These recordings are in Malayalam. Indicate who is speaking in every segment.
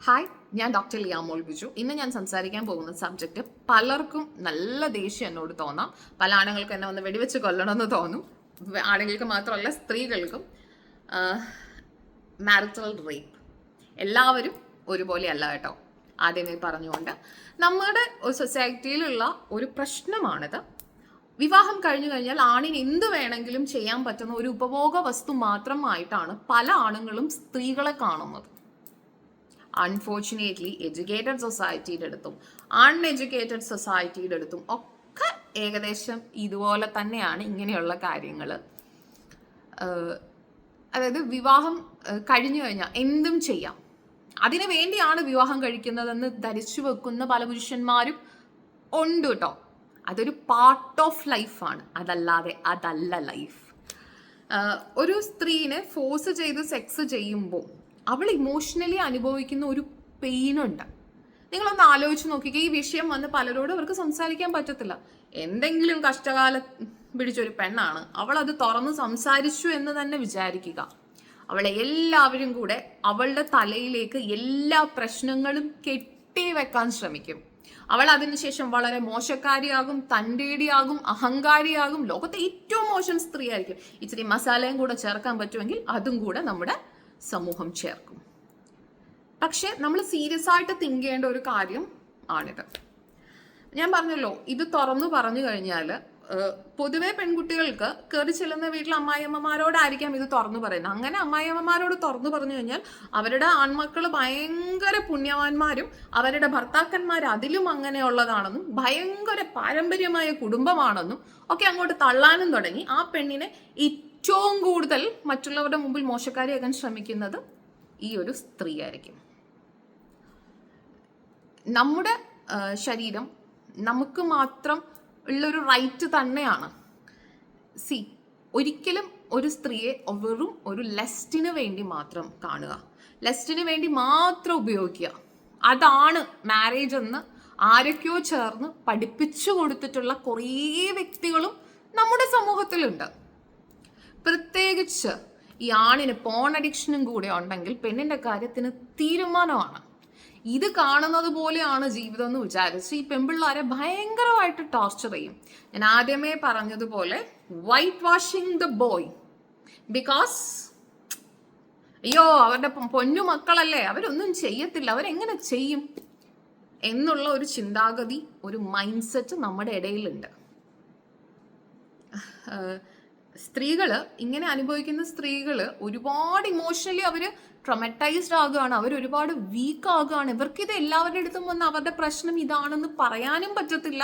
Speaker 1: ഹായ്, ഞാൻ ഡോക്ടർ ലിയാമോൾ ബിജു. ഇന്ന് ഞാൻ സംസാരിക്കാൻ പോകുന്ന സബ്ജക്റ്റ് പലർക്കും നല്ല ദേഷ്യം എന്നോട് തോന്നാം. പല ആണുങ്ങൾക്ക് എന്നെ ഒന്ന് വെടിവെച്ച് കൊല്ലണമെന്ന് തോന്നും. ആണുങ്ങൾക്ക് മാത്രമല്ല, സ്ത്രീകൾക്കും. Marital rape. എല്ലാവരും ഒരുപോലെയല്ല കേട്ടോ. ആദ്യമേ പറഞ്ഞുകൊണ്ട് നമ്മുടെ ഒരു സൊസൈറ്റിയിലുള്ള ഒരു പ്രശ്നമാണിത്. വിവാഹം കഴിഞ്ഞു കഴിഞ്ഞാൽ ആണിന് എന്ത് വേണമെങ്കിലും ചെയ്യാൻ പറ്റുന്ന ഒരു ഉപഭോഗ വസ്തു മാത്രമായിട്ടാണ് പല ആണുങ്ങളും സ്ത്രീകളെ കാണുന്നത്. അൺഫോർച്ചുനേറ്റ്ലി എഡ്യൂക്കേറ്റഡ് സൊസൈറ്റിയുടെ അടുത്തും അൺഎഡ്യൂക്കേറ്റഡ് സൊസൈറ്റിയുടെ അടുത്തും ഒക്കെ ഏകദേശം ഇതുപോലെ തന്നെയാണ് ഇങ്ങനെയുള്ള കാര്യങ്ങൾ. അതായത് വിവാഹം കഴിഞ്ഞു കഴിഞ്ഞാൽ എന്തും ചെയ്യാം, അതിനു വേണ്ടിയാണ് വിവാഹം കഴിക്കുന്നതെന്ന് ധരിച്ചു വെക്കുന്ന പല പുരുഷന്മാരും ഉണ്ട് കേട്ടോ. അതൊരു പാർട്ട് ഓഫ് ലൈഫാണ്, അതല്ല ലൈഫ്. ഒരു സ്ത്രീനെ ഫോഴ്സ് ചെയ്ത് സെക്സ് ചെയ്യുമ്പോൾ അവൾ ഇമോഷണലി അനുഭവിക്കുന്ന ഒരു പെയിനുണ്ട്. നിങ്ങളൊന്ന് ആലോചിച്ച് നോക്കിക്കുക. ഈ വിഷയം വന്ന് പലരോടും അവർക്ക് സംസാരിക്കാൻ പറ്റത്തില്ല. എന്തെങ്കിലും കഷ്ടകാലം പിടിച്ചൊരു പെണ്ണാണ്, അവൾ അത് തുറന്ന് സംസാരിച്ചു എന്ന് തന്നെ വിചാരിക്കുക. അവളെ എല്ലാവരും കൂടെ അവളുടെ തലയിലേക്ക് എല്ലാ പ്രശ്നങ്ങളും കെട്ടിവെക്കാൻ ശ്രമിക്കും. അവൾ അതിനുശേഷം വളരെ മോശക്കാരിയാകും, തൻ്റേടിയാകും, അഹങ്കാരിയാകും, ലോകത്തെ ഏറ്റവും മോശം സ്ത്രീ ആയിരിക്കും. ഇച്ചിരി മസാലയും കൂടെ ചേർക്കാൻ പറ്റുമെങ്കിൽ അതും കൂടെ നമ്മുടെ സമൂഹം ചേർക്കും. പക്ഷെ നമ്മൾ സീരിയസ് ആയിട്ട് തിങ്ക് ചെയ്യേണ്ട ഒരു കാര്യം ആണിത്. ഞാൻ പറഞ്ഞല്ലോ, ഇത് തുറന്നു പറഞ്ഞു കഴിഞ്ഞാൽ പൊതുവെ പെൺകുട്ടികൾക്ക് കയറി ചെല്ലുന്ന വീട്ടിൽ അമ്മായിയമ്മമാരോടായിരിക്കാം ഇത് തുറന്നു പറയുന്നത്. അങ്ങനെ അമ്മായിയമ്മമാരോട് തുറന്നു പറഞ്ഞു കഴിഞ്ഞാൽ അവരുടെ ആൺമക്കൾ ഭയങ്കര പുണ്യവാന്മാരും അവരുടെ ഭർത്താക്കന്മാർ അതിലും അങ്ങനെയുള്ളതാണെന്നും ഭയങ്കര പാരമ്പര്യമായ കുടുംബമാണെന്നും ഒക്കെ അങ്ങോട്ട് തള്ളാനും തുടങ്ങി. ആ പെണ്ണിനെ ഏറ്റവും കൂടുതൽ മറ്റുള്ളവരുടെ മുമ്പിൽ മോശക്കാരിയാക്കാൻ ശ്രമിക്കുന്നത് ഈ ഒരു സ്ത്രീ ആയിരിക്കും. നമ്മുടെ ശരീരം നമുക്ക് മാത്രം ഉള്ളൊരു റൈറ്റ് തന്നെയാണ്. ഒരിക്കലും ഒരു സ്ത്രീയെ വെറും ഒരു ലെസ്റ്റിന് വേണ്ടി മാത്രം കാണുക, ലെസ്റ്റിന് വേണ്ടി മാത്രം ഉപയോഗിക്കുക, അതാണ് മാരേജ് എന്ന് ആരൊക്കെയോ ചേർന്ന് പഠിപ്പിച്ചു കൊടുത്തിട്ടുള്ള കുറേ വ്യക്തികളും നമ്മുടെ സമൂഹത്തിലുണ്ട്. പ്രത്യേകിച്ച് ഈ ആണിന് പോൺ അഡിക്ഷനും കൂടെ ഉണ്ടെങ്കിൽ പെണ്ണിന്റെ കാര്യത്തിന് തീരുമാനമാണ്. ഇത് കാണുന്നത് പോലെയാണ് ജീവിതം എന്ന് വിചാരിച്ച് ഈ പെൺപിള്ളാരെ ഭയങ്കരമായിട്ട് ടോർച്ചർ ചെയ്യും. ഞാൻ ആദ്യമേ പറഞ്ഞതുപോലെ white washing the boy. Because അയ്യോ, അവരുടെ പൊന്നു മക്കളല്ലേ, അവരൊന്നും ചെയ്യത്തില്ല, അവരെങ്ങനെ ചെയ്യും എന്നുള്ള ഒരു ചിന്താഗതി, ഒരു മൈൻഡ് സെറ്റ് നമ്മുടെ ഇടയിലുണ്ട്. സ്ത്രീകൾ ഇങ്ങനെ അനുഭവിക്കുന്ന സ്ത്രീകൾ ഒരുപാട് ഇമോഷണലി അവർ ട്രോമറ്റൈസ്ഡ് ആകുകയാണ്, അവർ ഒരുപാട് വീക്ക് ആകുകയാണ്. ഇവർക്കിത് എല്ലാവരുടെ അടുത്തും വന്ന് അവരുടെ പ്രശ്നം ഇതാണെന്ന് പറയാനും പറ്റത്തില്ല.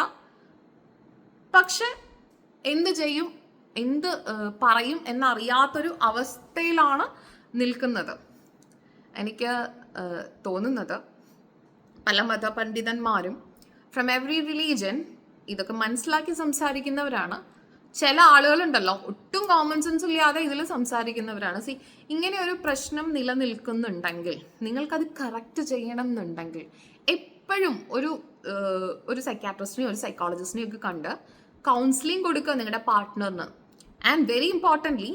Speaker 1: പക്ഷെ എന്ത് ചെയ്യും, എന്ത് പറയും എന്നറിയാത്തൊരു അവസ്ഥയിലാണ് നിൽക്കുന്നത്. എനിക്ക് തോന്നുന്നത് പല മതപണ്ഡിതന്മാരും ഫ്രം എവറി റിലീജിയൻ ഇതൊക്കെ മനസ്സിലാക്കി സംസാരിക്കുന്നവരാണ്. ചില ആളുകളുണ്ടല്ലോ, ഒട്ടും കോമൺ സെൻസ് ഇല്ലാതെ ഇതിൽ സംസാരിക്കുന്നവരാണ്. ഇങ്ങനെ ഒരു പ്രശ്നം നിലനിൽക്കുന്നുണ്ടെങ്കിൽ, നിങ്ങൾക്കത് കറക്റ്റ് ചെയ്യണം എന്നുണ്ടെങ്കിൽ എപ്പോഴും ഒരു സൈക്കാട്രിസ്റ്റിനെയോ ഒരു സൈക്കോളജിസ്റ്റിനെയോ ഒക്കെ കണ്ട് കൗൺസിലിംഗ് കൊടുക്കുക നിങ്ങളുടെ പാർട്ട്ണറിന്. ആൻഡ് വെരി ഇമ്പോർട്ടൻ്റ്ലി,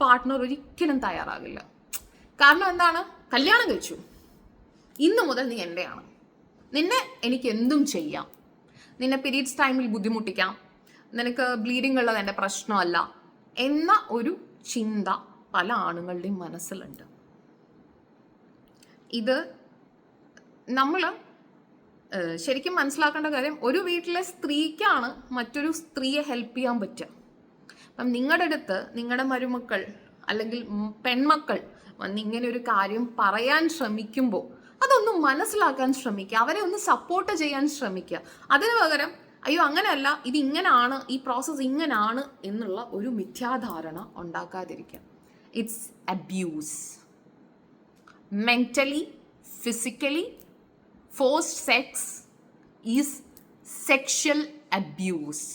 Speaker 1: പാർട്ട്ണർ ഒരിക്കലും തയ്യാറാകില്ല. കാരണം എന്താണ്? കല്യാണം കഴിച്ചു, ഇന്നു മുതൽ നീ എൻ്റെയാണ്, നിന്നെ എനിക്ക് എന്തും ചെയ്യാം, നിന്നെ പീരീഡ്സ് ടൈമിൽ ബുദ്ധിമുട്ടിക്കാം, നിനക്ക് ബ്ലീഡിങ് ഉള്ളത് എൻ്റെ പ്രശ്നമല്ല എന്ന ഒരു ചിന്ത പല ആണുങ്ങളുടെയും മനസ്സിലുണ്ട്. ഇത് നമ്മൾ ശരിക്കും മനസ്സിലാക്കേണ്ട കാര്യം, ഒരു വീട്ടിലെ സ്ത്രീക്കാണ് മറ്റൊരു സ്ത്രീയെ ഹെൽപ്പ് ചെയ്യാൻ പറ്റുക. അപ്പം നിങ്ങളുടെ അടുത്ത് നിങ്ങളുടെ മരുമക്കൾ അല്ലെങ്കിൽ പെൺമക്കൾ വന്ന് ഇങ്ങനെ ഒരു കാര്യം പറയാൻ ശ്രമിക്കുമ്പോൾ അതൊന്ന് മനസ്സിലാക്കാൻ ശ്രമിക്കുക, അവരെ ഒന്ന് സപ്പോർട്ട് ചെയ്യാൻ ശ്രമിക്കുക. അതിനു പകരം അയ്യോ അങ്ങനെയല്ല, ഇത് ഇങ്ങനെയാണ്, ഈ പ്രോസസ്സ് ഇങ്ങനെയാണ് എന്നുള്ള ഒരു മിഥ്യാധാരണ ഉണ്ടാക്കാതിരിക്കുക. It's abuse. Mentally, physically forced sex is sexual abuse.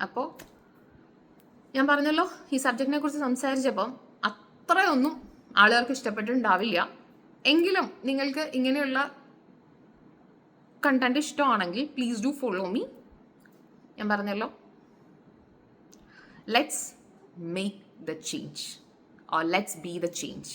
Speaker 1: അപ്പോൾ ഞാൻ പറഞ്ഞല്ലോ, ഈ സബ്ജക്റ്റിനെ കുറിച്ച് സംസാരിച്ചപ്പം അത്രയൊന്നും ആളുകൾക്ക് ഇഷ്ടപ്പെട്ടിട്ടുണ്ടാവില്ല. എങ്കിലും നിങ്ങൾക്ക് ഇങ്ങനെയുള്ള കണ്ടന്റ് ഇഷ്ടമാണെങ്കിൽ പ്ലീസ് ഡു ഫോളോ മീ. ഞാൻ പറഞ്ഞല്ലോ, let's make the change, or let's be the change.